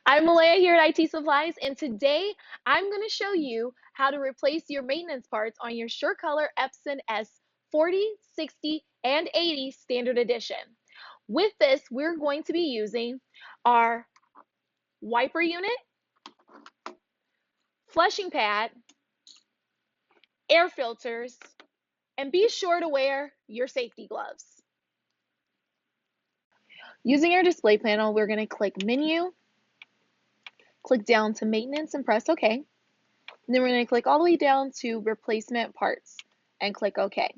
I'm Malaya here at IT Supplies, and today I'm going to show you how to replace your maintenance parts on your SureColor Epson S40, 60, and 80 Standard Edition. With this, we're going to be using our wiper unit, flushing pad, air filters, and be sure to wear your safety gloves. Using our display panel, we're going to click Menu, click down to Maintenance, and press OK. And then we're going to click all the way down to Replacement Parts and click OK.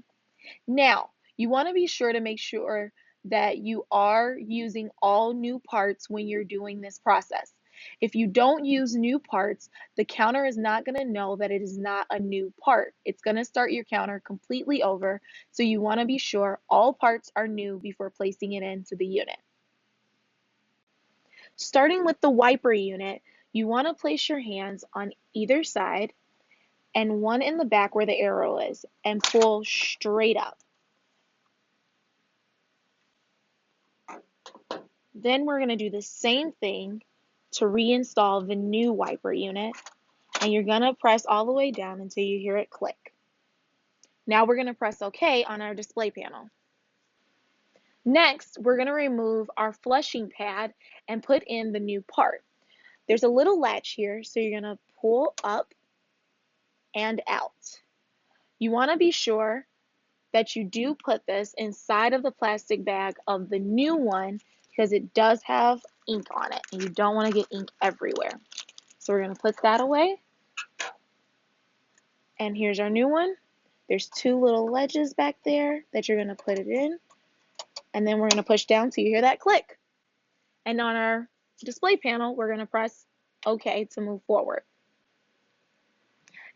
Now, you want to be sure to make sure that you are using all new parts when you're doing this process. If you don't use new parts, the counter is not going to know that it is not a new part. It's going to start your counter completely over, so you want to be sure all parts are new before placing it into the unit. Starting with the wiper unit, you want to place your hands on either side and one in the back where the arrow is and pull straight up. Then we're going to do the same thing to reinstall the new wiper unit, and you're going to press all the way down until you hear it click. Now we're going to press OK on our display panel. Next, we're going to remove our flushing pad and put in the new part. There's a little latch here, so you're going to pull up and out. You want to be sure that you do put this inside of the plastic bag of the new one because it does have ink on it and you don't want to get ink everywhere. So we're going to put that away. And here's our new one. There's two little ledges back there that you're going to put it in. And then we're going to push down so you hear that click. And on our display panel, we're going to press OK to move forward.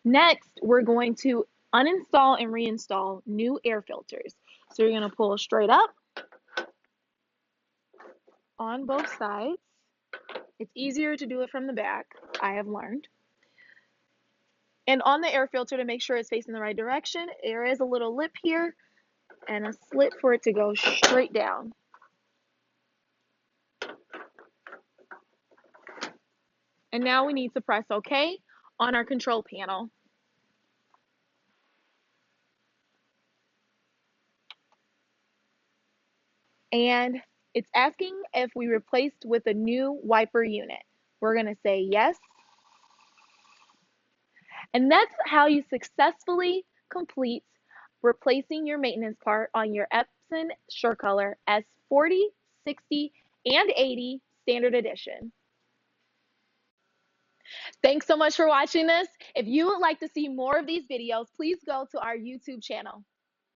Next, we're going to uninstall and reinstall new air filters. So you're going to pull straight up on both sides. It's easier to do it from the back, I have learned. And on the air filter, to make sure it's facing the right direction, there is a little lip here and a slit for it to go straight down. And now we need to press OK on our control panel. And it's asking if we replaced with a new wiper unit. We're going to say yes. And that's how you successfully complete replacing your maintenance part on your Epson SureColor S40, 60, and 80 Standard Edition. Thanks so much for watching this. If you would like to see more of these videos, please go to our YouTube channel.